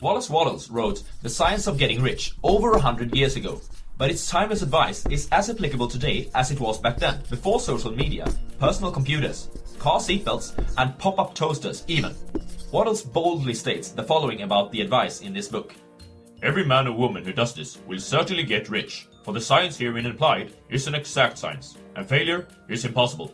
Wallace Wattles wrote The Science of Getting Rich over 100 years ago, but its timeless advice is as applicable today as it was back then, before social media, personal computers, car seatbelts, and pop-up toasters even. Wattles boldly states the following about the advice in this book. Every man or woman who does this will certainly get rich, for the science herein implied is an exact science, and failure is impossible.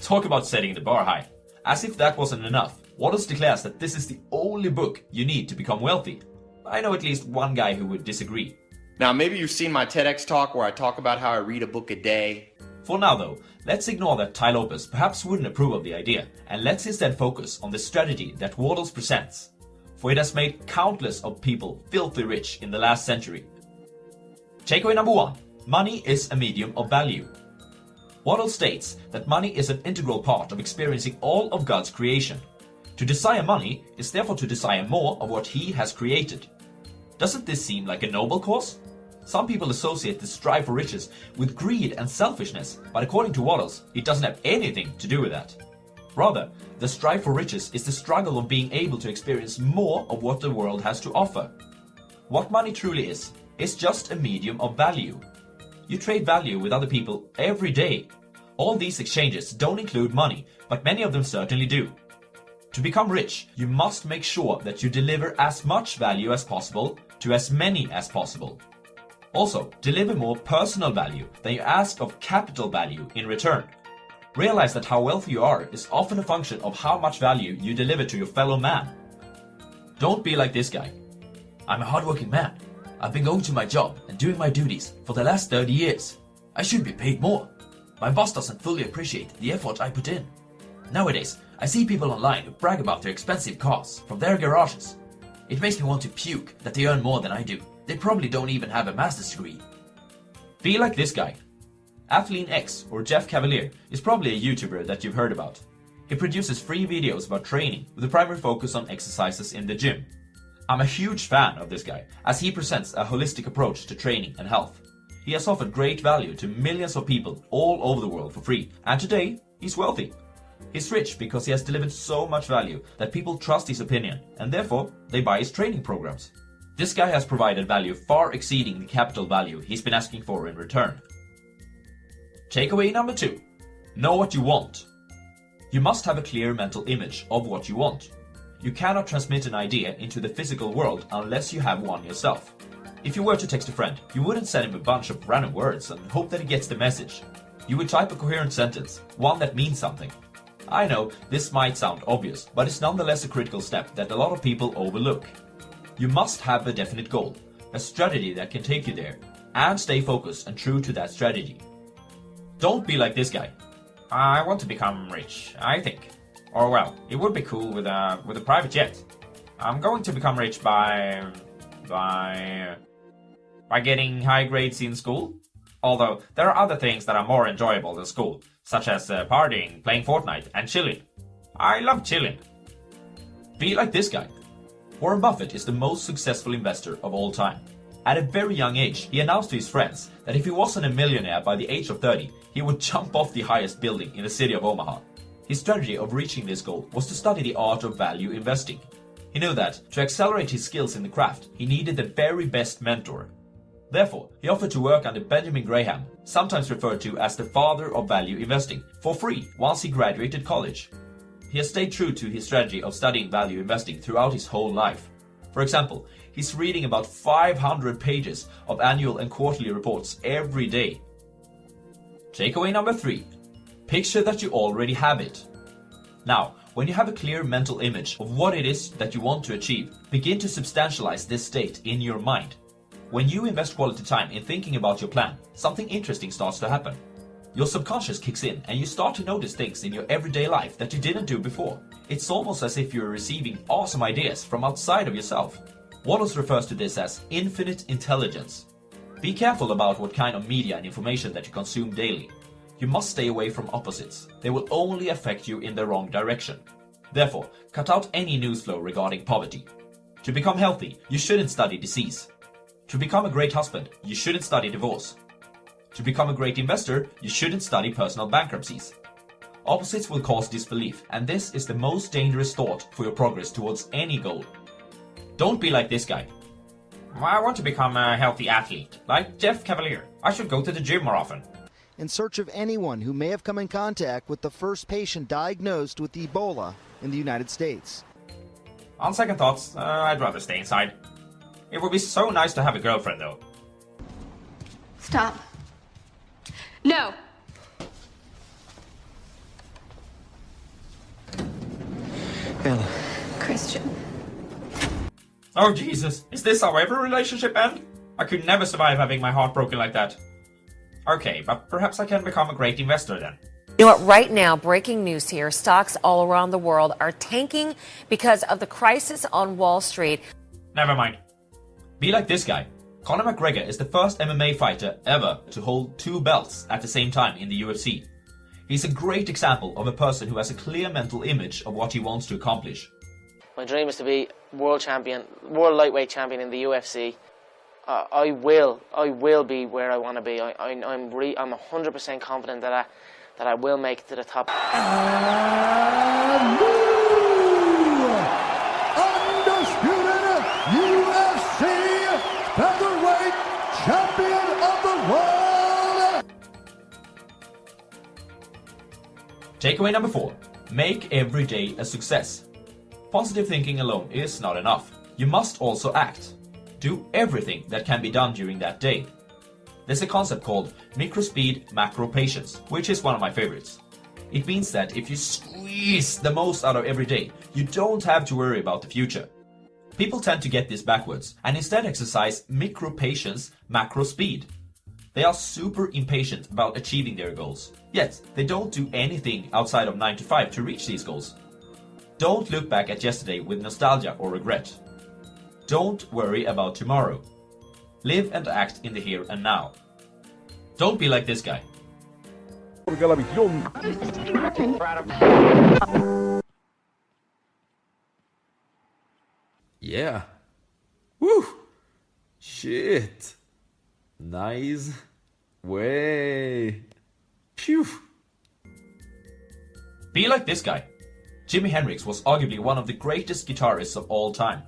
Talk about setting the bar high. As if that wasn't enough, Wattles declares that this is the only book you need to become wealthy. I know at least one guy who would disagree. Now, maybe you've seen my TEDx talk where I talk about how I read a book a day. For now though, let's ignore that Tai Lopez perhaps wouldn't approve of the idea, and let's instead focus on the strategy that Wattles presents. For it has made countless of people filthy rich in the last century. Takeaway number 1. Money is a medium of value. Wattles states that money is an integral part of experiencing all of God's creation. To desire money is therefore to desire more of what He has created. Doesn't this seem like a noble cause? Some people associate the strive for riches with greed and selfishness, but according to Wattles, it doesn't have anything to do with that. Rather, the strive for riches is the struggle of being able to experience more of what the world has to offer. What money truly is just a medium of value. You trade value with other people every day. All these exchanges don't include money, but many of them certainly do. To become rich, you must make sure that you deliver as much value as possible to as many as possible. Also, deliver more personal value than you ask of capital value in return. Realize that how wealthy you are is often a function of how much value you deliver to your fellow man. Don't be like this guy. I'm a hardworking man. I've been going to my job and doing my duties for the last 30 years. I should be paid more. My boss doesn't fully appreciate the effort I put in. Nowadays, I see people online who brag about their expensive cars from their garages. It makes me want to puke that they earn more than I do. They probably don't even have a master's degree. Be like this guy. Athlean X, or Jeff Cavalier, is probably a YouTuber that you've heard about. He produces free videos about training with a primary focus on exercises in the gym. I'm a huge fan of this guy, as he presents a holistic approach to training and health. He has offered great value to millions of people all over the world for free, and today, he's wealthy. He's rich because he has delivered so much value that people trust his opinion, and therefore, they buy his training programs. This guy has provided value far exceeding the capital value he's been asking for in return. Takeaway number 2. Know what you want. You must have a clear mental image of what you want. You cannot transmit an idea into the physical world unless you have one yourself. If you were to text a friend, you wouldn't send him a bunch of random words and hope that he gets the message. You would type a coherent sentence, one that means something. I know this might sound obvious, but it's nonetheless a critical step that a lot of people overlook. You must have a definite goal, a strategy that can take you there, and stay focused and true to that strategy. Don't be like this guy. I want to become rich, I think. Or well, it would be cool with a private jet. I'm going to become rich by getting high grades in school. Although there are other things that are more enjoyable than school, such as partying, playing Fortnite, and chilling. I love chilling. Be like this guy. Warren Buffett is the most successful investor of all time. At a very young age, he announced to his friends that if he wasn't a millionaire by the age of 30, he would jump off the highest building in the city of Omaha. His strategy of reaching this goal was to study the art of value investing. He knew that, to accelerate his skills in the craft, he needed the very best mentor. Therefore, he offered to work under Benjamin Graham, sometimes referred to as the father of value investing, for free once he graduated college. He has stayed true to his strategy of studying value investing throughout his whole life. For example, he's reading about 500 pages of annual and quarterly reports every day. Takeaway number 3. Picture that you already have it. Now, when you have a clear mental image of what it is that you want to achieve, begin to substantialize this state in your mind. When you invest quality time in thinking about your plan, something interesting starts to happen. Your subconscious kicks in and you start to notice things in your everyday life that you didn't do before. It's almost as if you're receiving awesome ideas from outside of yourself. Wallace refers to this as infinite intelligence. Be careful about what kind of media and information that you consume daily. You must stay away from opposites. They will only affect you in the wrong direction. Therefore, cut out any news flow regarding poverty. To become healthy, you shouldn't study disease. To become a great husband, you shouldn't study divorce. To become a great investor, you shouldn't study personal bankruptcies. Opposites will cause disbelief, and this is the most dangerous thought for your progress towards any goal. Don't be like this guy. I want to become a healthy athlete, like Jeff Cavalier. I should go to the gym more often. In search of anyone who may have come in contact with the first patient diagnosed with Ebola in the United States. On second thoughts, I'd rather stay inside. It would be so nice to have a girlfriend, though. Stop. No. Ella. Christian. Oh Jesus, is this how every relationship ends? I could never survive having my heart broken like that. Okay, but perhaps I can become a great investor then. You know what, right now, breaking news here, stocks all around the world are tanking because of the crisis on Wall Street. Never mind. Be like this guy. Conor McGregor is the first MMA fighter ever to hold 2 belts at the same time in the UFC. He's a great example of a person who has a clear mental image of what he wants to accomplish. My dream is to be world lightweight champion in the UFC. I will be where I want to be. I'm 100% confident that I will make it to the top. Undisputed UFC featherweight champion of the world. Takeaway number 4. Make every day a success. Positive thinking alone is not enough. You must also act. Do everything that can be done during that day. There's a concept called micro speed, macro patience, which is one of my favorites. It means that if you squeeze the most out of every day, you don't have to worry about the future. People tend to get this backwards and instead exercise micro patience, macro speed. They are super impatient about achieving their goals, yet they don't do anything outside of 9 to 5 to reach these goals. Don't look back at yesterday with nostalgia or regret. Don't worry about tomorrow. Live and act in the here and now. Don't be like this guy. Yeah. Woo! Shit. Nice. Way. Phew. Be like this guy. Jimi Hendrix was arguably one of the greatest guitarists of all time.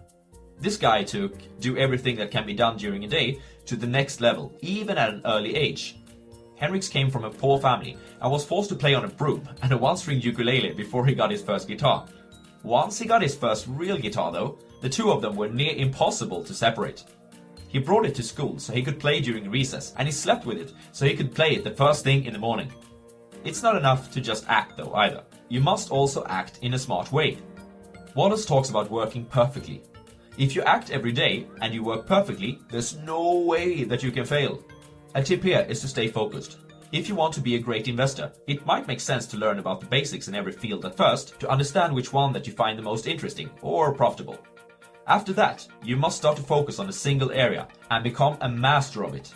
This guy took do everything that can be done during a day to the next level, even at an early age. Hendrix came from a poor family and was forced to play on a broom and a one-string ukulele before he got his first guitar. Once he got his first real guitar though, the two of them were near impossible to separate. He brought it to school so he could play during recess, and he slept with it so he could play it the first thing in the morning. It's not enough to just act though either. You must also act in a smart way. Wallace talks about working perfectly. If you act every day and you work perfectly, there's no way that you can fail. A tip here is to stay focused. If you want to be a great investor, it might make sense to learn about the basics in every field at first to understand which one that you find the most interesting or profitable. After that, you must start to focus on a single area and become a master of it.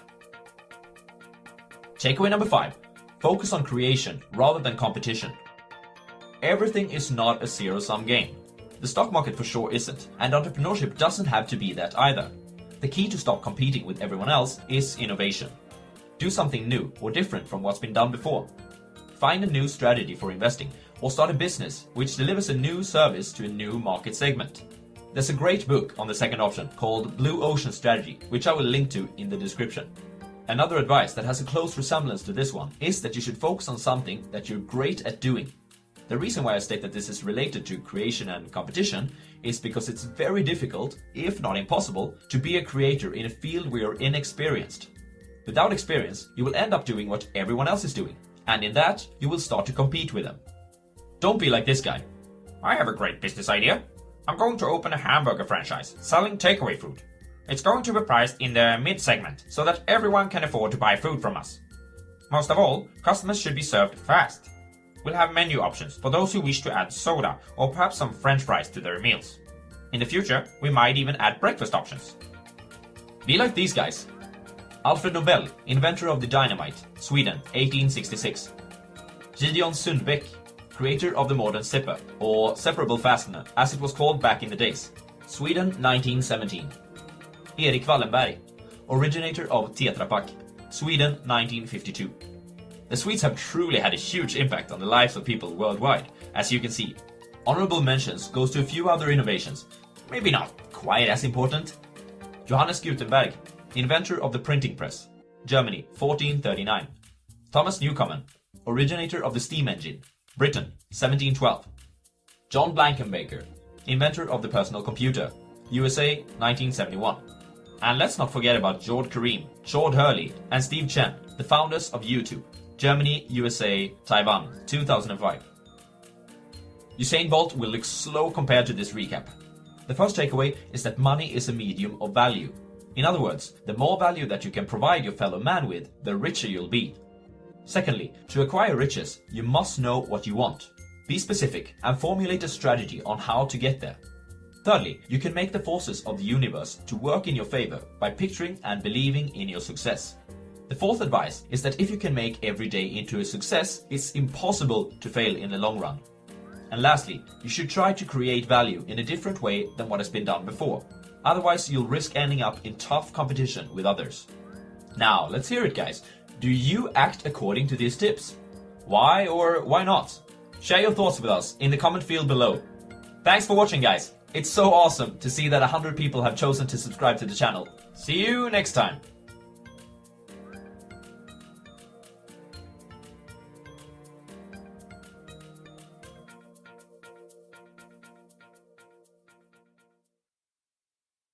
Takeaway number 5. Focus on creation rather than competition. Everything is not a zero-sum game. The stock market for sure isn't, and entrepreneurship doesn't have to be that either. The key to stop competing with everyone else is innovation. Do something new or different from what's been done before. Find a new strategy for investing or start a business which delivers a new service to a new market segment. There's a great book on the second option called Blue Ocean Strategy, which I will link to in the description. Another advice that has a close resemblance to this one is that you should focus on something that you're great at doing. The reason why I state that this is related to creation and competition is because it's very difficult, if not impossible, to be a creator in a field where you're inexperienced. Without experience, you will end up doing what everyone else is doing, and in that, you will start to compete with them. Don't be like this guy. I have a great business idea. I'm going to open a hamburger franchise selling takeaway food. It's going to be priced in the mid-segment so that everyone can afford to buy food from us. Most of all, customers should be served fast. We'll have menu options for those who wish to add soda or perhaps some French fries to their meals. In the future, we might even add breakfast options. Be like these guys. Alfred Nobel, inventor of the dynamite, Sweden, 1866. Gideon Sundbeck, creator of the modern zipper, or separable fastener, as it was called back in the days, Sweden, 1917. Erik Wallenberg, originator of Tetra Pak, Sweden, 1952. The Swedes have truly had a huge impact on the lives of people worldwide, as you can see. Honorable mentions goes to a few other innovations, maybe not Why that's important? Johannes Gutenberg, inventor of the printing press, Germany, 1439. Thomas Newcomen, originator of the steam engine, Britain, 1712. John Blankenbaker, inventor of the personal computer, USA, 1971. And let's not forget about Jord Karim, Jord Hurley, and Steve Chen, the founders of YouTube, Germany, USA, Taiwan, 2005. Usain Bolt will look slow compared to this recap. The first takeaway is that money is a medium of value. In other words, the more value that you can provide your fellow man with, the richer you'll be. Secondly, to acquire riches, you must know what you want. Be specific and formulate a strategy on how to get there. Thirdly, you can make the forces of the universe to work in your favor by picturing and believing in your success. The fourth advice is that if you can make every day into a success, it's impossible to fail in the long run. And lastly, you should try to create value in a different way than what has been done before. Otherwise, you'll risk ending up in tough competition with others. Now, let's hear it, guys. Do you act according to these tips? Why or why not? Share your thoughts with us in the comment field below. Thanks for watching, guys. It's so awesome to see that 100 people have chosen to subscribe to the channel. See you next time.